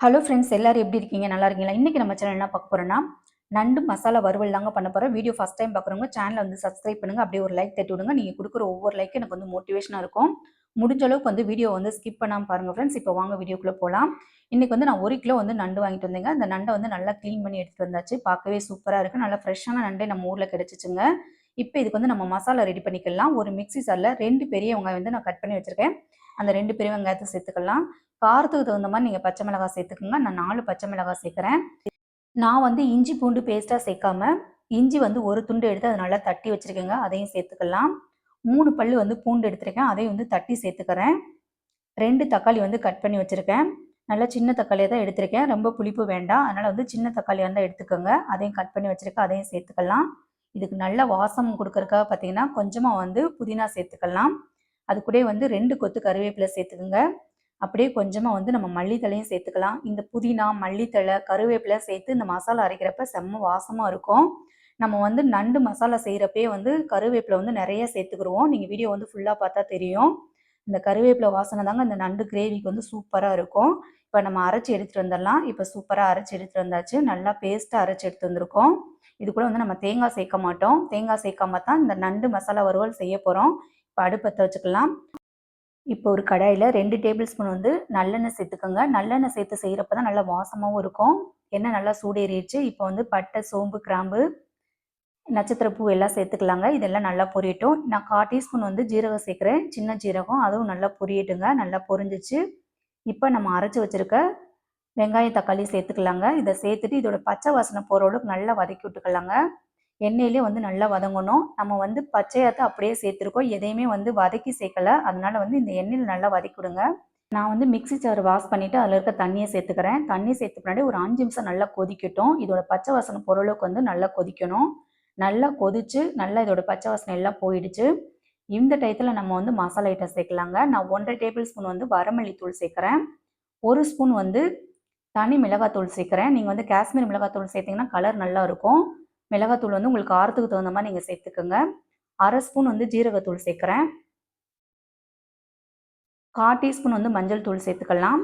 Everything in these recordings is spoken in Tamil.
ஹலோ ஃப்ரெண்ட்ஸ், எல்லாரும் எப்படி இருக்கீங்க? நல்லா இருக்கீங்களா? இன்னைக்கு நம்ம சேனல் என்ன பார்க்க போறோம்னா, நண்டு மசாலா வறுவல் தாங்க பண்ண போறோம். வீடியோ ஃபர்ஸ்ட் டைம் பார்க்குறவங்க சேனலை வந்து சப்ஸ்கிரைப் பண்ணுங்க. அப்படியே ஒரு லைக் தட்டி விடுங்க. நீங்க கொடுக்குற ஒவ்வொரு லைக் எனக்கு வந்து மோட்டிவேஷனா இருக்கும். முடிஞ்ச அளவுக்கு வந்து வீடியோ வந்து ஸ்கிப் பண்ணாம பாருங்க ஃப்ரெண்ட்ஸ். இப்போ வாங்க வீடியோக்குள்ள போலாம். இன்னைக்கு வந்து நான் 1 கிலோ வந்து நண்டு வாங்கிட்டு வந்தேங்க. அந்த நண்டை வந்து நல்லா க்ளீன் பண்ணி எடுத்துட்டு வந்தாச்சு. பார்க்கவே சூப்பரா இருக்கு. நல்லா ஃப்ரெஷ்ஷான நண்டே நம்ம ஊர்ல கிடைச்சிச்சுங்க. இப்போ இதுக்கு வந்து நம்ம மசாலா ரெடி பண்ணிக்கலாம். ஒரு மிக்ஸி ஜார்ல 2 பெரிய வெங்காயம் வந்து நான் கட் பண்ணி வச்சிருக்கேன். அந்த 2 பெரிய வெங்காயத்தை சேர்த்துக்கலாம். காரத்துக்கு தகுந்த மாதிரி நீங்கள் பச்சை மிளகாய் சேர்த்துக்கோங்க. நான் 4 பச்சை மிளகாய் சேர்க்குறேன். நான் வந்து இஞ்சி பூண்டு பேஸ்ட்டாக சேர்க்காம இஞ்சி வந்து ஒரு துண்டு எடுத்து அதை நல்லா தட்டி வச்சுருக்கேங்க. அதையும் சேர்த்துக்கலாம். 3 பல் வந்து பூண்டு எடுத்துருக்கேன். அதையும் வந்து தட்டி சேர்த்துக்கிறேன். 2 தக்காளி வந்து கட் பண்ணி வச்சுருக்கேன். நல்லா சின்ன தக்காளியை தான் எடுத்திருக்கேன். ரொம்ப புளிப்பு வேண்டாம். அதனால் வந்து சின்ன தக்காளியாக இருந்தால் எடுத்துக்கோங்க. அதையும் கட் பண்ணி வச்சுருக்கேன். அதையும் சேர்த்துக்கலாம். இதுக்கு நல்ல வாசம் கொடுக்கறதுக்காக பார்த்தீங்கன்னா கொஞ்சமாக வந்து புதினா சேர்த்துக்கலாம். அது கூட வந்து 2 கொத்து கருவேப்பிலை சேர்த்துக்குங்க. அப்படியே கொஞ்சமாக வந்து நம்ம மல்லித்தலையும் சேர்த்துக்கலாம். இந்த புதினா, மல்லித்தழை, கருவேப்பிலை சேர்த்து இந்த மசாலா அரைக்கிறப்ப செம்ம வாசமாக இருக்கும். நம்ம வந்து நண்டு மசாலா செய்கிறப்பே வந்து கருவேப்பிலை வந்து நிறைய சேர்த்துக்கிடுவோம். நீங்கள் வீடியோ வந்து ஃபுல்லாக பார்த்தா தெரியும். இந்த கருவேப்பிலை வாசனை தாங்க இந்த நண்டு கிரேவிக்கு வந்து சூப்பராக இருக்கும். இப்போ நம்ம அரைச்சி எடுத்துகிட்டு வந்துடலாம். இப்போ சூப்பராக அரைச்சி எடுத்துகிட்டு வந்தாச்சு. நல்லா பேஸ்ட்டாக அரைச்சி எடுத்து வந்திருக்கோம். இது கூட வந்து நம்ம தேங்காய் சேர்க்க மாட்டோம். தேங்காய் சேர்க்காம தான் இந்த நண்டு மசாலா வறுவல் செய்ய போகிறோம். இப்போ அடுப்பத்தை வச்சுக்கலாம். இப்போ ஒரு கடாயில் 2 டேபிள் ஸ்பூன் வந்து நல்லெண்ணெய் சேர்த்துக்கோங்க. நல்லெண்ணெய் சேர்த்து செய்கிறப்ப தான் நல்லா வாசமாகவும் இருக்கும். எண்ணெய் நல்லா சூடேறிடுச்சு. இப்போ வந்து பட்டை, சோம்பு, கிராம்பு, நட்சத்திரப்பூ எல்லாம் சேர்த்துக்கலாங்க. இதெல்லாம் நல்லா பொரியட்டும். நான் 1/4 டீஸ்பூன் வந்து ஜீரகம் சேர்க்குறேன். சின்ன ஜீரகம், அதுவும் நல்லா பொரியட்டுங்க. நல்லா பொரிஞ்சிச்சு. இப்போ நம்ம அரைச்சி வச்சுருக்க வெங்காயம், தக்காளி சேர்த்துக்கலாங்க. இதை சேர்த்துட்டு இதோட பச்சை வாசனை போகிற அளவுக்கு நல்லா வதக்கி விட்டுக்கலாங்க. எண்ணெயிலே வந்து நல்லா வதங்கணும். நம்ம வந்து பச்சையாத்த அப்படியே சேர்த்துருக்கோம். எதையுமே வந்து வதக்கி சேர்க்கல. அதனால வந்து இந்த எண்ணெயில் நல்லா வதக்கி விடுங்க. நான் வந்து மிக்ஸி ஜார் வாஷ் பண்ணிவிட்டு அதில் இருக்க தண்ணியை சேர்த்துக்கிறேன். தண்ணி சேர்த்த பின்னாடி ஒரு 5 நிமிஷம் நல்லா கொதிக்கட்டும். இதோட பச்சை வாசனை போகிற அளவுக்கு வந்து நல்லா கொதிக்கணும். நல்லா கொதிச்சு நல்லா இதோட பச்சை வாசனை எல்லாம் போயிடுச்சு. இந்த டயத்தில் நம்ம வந்து மசாலா ஐட்டம் சேர்க்கலாங்க. நான் 1.5 டேபிள் ஸ்பூன் வந்து வரமல்லி தூள் சேர்க்குறேன். 1 ஸ்பூன் வந்து தனி மிளகாத்தூள் சேர்க்குறேன். நீங்கள் வந்து காஷ்மீர் மிளகாத்தூள் சேர்த்திங்கன்னா கலர் நல்லா இருக்கும். மிளகாத்தூள் வந்து உங்களுக்கு காரத்துக்கு தகுந்த மாதிரி நீங்கள் சேர்த்துக்கோங்க. 1/2 ஸ்பூன் வந்து ஜீரகத்தூள் சேர்க்குறேன். 1/4 டீஸ்பூன் வந்து மஞ்சள் தூள் சேர்த்துக்கலாம்.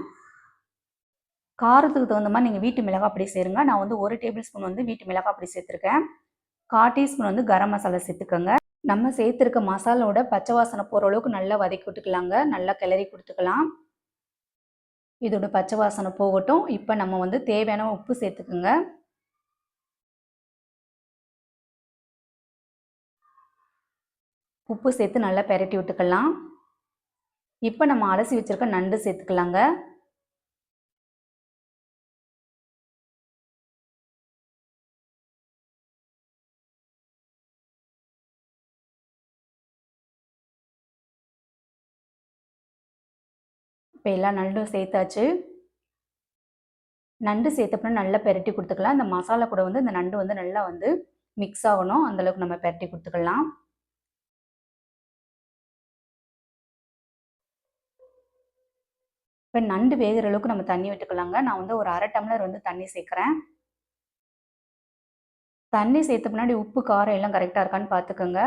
காரத்துக்கு தகுந்த மாதிரி நீங்கள் வீட்டு மிளகாய் பொடி சேருங்க. நான் வந்து 1 டேபிள் ஸ்பூன் வந்து வீட்டு மிளகாய் பொடி சேர்த்துருக்கேன். 1/4 டீஸ்பூன் வந்து கரம் மசாலா சேர்த்துக்கோங்க. நம்ம சேர்த்துருக்க மசாலாவோட பச்சை வாசனை போகிற அளவுக்கு நல்லா வதக்கி விட்டுக்கலாங்க. நல்லா கிளறி கொடுத்துக்கலாம். இதோட பச்சை வாசனை போகட்டும். இப்போ நம்ம வந்து தேவையான உப்பு சேர்த்துக்குங்க. உப்பு சேர்த்து நல்லா பெரட்டி விட்டுக்கலாம். இப்போ நம்ம அலசி வச்சிருக்க நண்டு சேர்த்துக்கலாங்க. இப்போ எல்லா நண்டும் சேர்த்தாச்சு. நண்டு சேர்த்தப்பறம் நல்லா பெரட்டி கொடுத்துக்கலாம். இந்த மசாலா கூட வந்து இந்த நண்டு வந்து நல்லா வந்து மிக்ஸ் ஆகணும். அந்தளவுக்கு நம்ம பெரட்டி கொடுத்துக்கலாம். இப்போ நண்டு வேகிற அளவுக்கு நம்ம தண்ணி விட்டுக்கலாங்க. நான் வந்து ஒரு 1/2 டம்ளர் வந்து தண்ணி சேர்க்குறேன். தண்ணி சேர்த்த பின்னாடி உப்பு, காரம் எல்லாம் கரெக்டாக இருக்கான்னு பார்த்துக்கோங்க.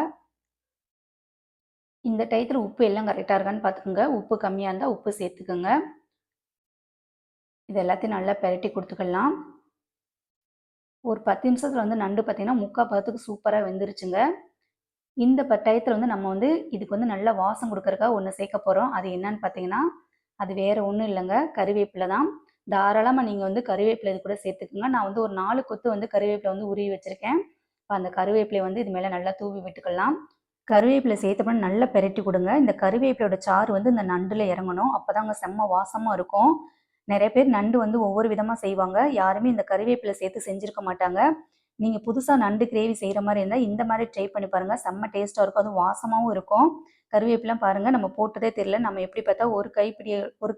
இந்த டயத்தில் உப்பு எல்லாம் கரெக்டாக இருக்கான்னு பார்த்துக்கோங்க. உப்பு கம்மியாக இருந்தால் உப்பு சேர்த்துக்கோங்க. இது எல்லாத்தையும் நல்லா பெரட்டி கொடுத்துக்கலாம். ஒரு 10 நிமிஷத்தில் வந்து நண்டு பார்த்திங்கன்னா 3/4 பதத்துக்கு சூப்பராக வெந்துருச்சுங்க. இந்த டயத்தில் வந்து நம்ம வந்து இதுக்கு வந்து நல்ல வாசம் கொடுக்கறதுக்காக ஒன்று சேர்க்க போகிறோம். அது என்னன்னு பார்த்தீங்கன்னா, அது வேறு ஒன்றும் இல்லைங்க, கறிவேப்பிலை தான். தாராளமாக நீங்கள் வந்து கறிவேப்பிலை இது கூட சேர்த்துக்குங்க. நான் வந்து ஒரு 4 கொத்து வந்து கறிவேப்பிலை வந்து உருவி வச்சுருக்கேன். இப்போ அந்த கறிவேப்பிலையை வந்து இது மேலே நல்லா தூவி விட்டுக்கலாம். கருவேப்பிலை சேர்த்தப்பறம் நல்லா பெரட்டி கொடுங்க. இந்த கருவேப்பிலையோட சாறு வந்து இந்த நண்டில் இறங்கணும். அப்போ தாங்க செம்ம வாசமாக இருக்கும். நிறைய பேர் நண்டு வந்து ஒவ்வொரு விதமாக செய்வாங்க. யாருமே இந்த கருவேப்பிலை சேர்த்து செஞ்சுருக்க மாட்டாங்க. நீங்கள் புதுசாக நண்டு கிரேவி செய்கிற மாதிரி இருந்தால் இந்த மாதிரி ட்ரை பண்ணி பாருங்கள். செம்ம டேஸ்ட்டாக இருக்கும். அதுவும் வாசமாகவும் இருக்கும். கருவேப்பிலாம் பாருங்கள், நம்ம போட்டதே தெரியல. நம்ம எப்படி பார்த்தா ஒரு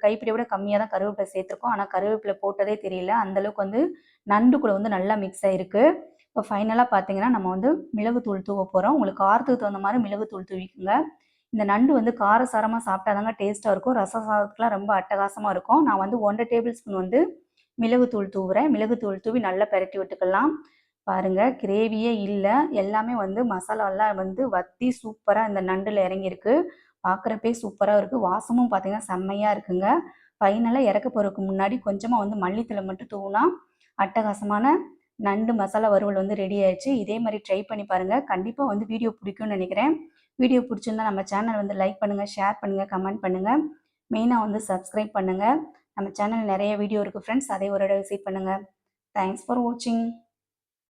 கைப்பிடியை விட கம்மியாக தான் கருவேப்பிலை சேர்த்துருக்கோம். ஆனால் கருவேப்பிலை போட்டதே தெரியல. அந்தளவுக்கு வந்து நண்டு கூட வந்து நல்லா மிக்ஸ் ஆகிருக்கு. இப்போ ஃபைனலாக பார்த்தீங்கன்னா நம்ம வந்து மிளகுத்தூள் தூவ போகிறோம். உங்களுக்கு காரத்துக்கு தகுந்த மாதிரி மிளகுத்தூள் தூவிக்குங்க. இந்த நண்டு வந்து காரசாரமாக சாப்பிட்டாதாங்க டேஸ்ட்டாக இருக்கும். ரச சாதத்துக்குலாம் ரொம்ப அட்டகாசமாக இருக்கும். நான் வந்து 1.5 டேபிள் ஸ்பூன் வந்து மிளகுத்தூள் தூவுறேன். மிளகுத்தூள் தூவி நல்லா பெரட்டி விட்டுக்கலாம். பாருங்கள், கிரேவியே இல்லை, எல்லாமே வந்து மசாலாலாம் வந்து வற்றி சூப்பராக இந்த நண்டில் இறங்கியிருக்கு. பார்க்குறப்பே சூப்பராக இருக்குது. வாசமும் பார்த்திங்கன்னா செம்மையாக இருக்குங்க. ஃபைனலாக இறக்க போகிறதுக்கு முன்னாடி கொஞ்சமாக வந்து மல்லித்தலை மட்டும் தூவினா அட்டகாசமான நண்டு மசாலா வறுவல் வந்து ரெடி ஆயிடுச்சு. இதே மாதிரி ட்ரை பண்ணி பாருங்கள். கண்டிப்பாக வந்து வீடியோ பிடிக்கும்னு நினைக்கிறேன். வீடியோ பிடிச்சிருந்தா நம்ம சேனல் வந்து லைக் பண்ணுங்கள், ஷேர் பண்ணுங்கள், கமெண்ட் பண்ணுங்கள். மெயினாக வந்து சப்ஸ்கிரைப் பண்ணுங்கள். நம்ம சேனல் நிறைய வீடியோ இருக்குது ஃப்ரெண்ட்ஸ். அதை ஒரு இடம் விசிட் பண்ணுங்கள். தேங்க்ஸ் ஃபார் வாட்சிங்.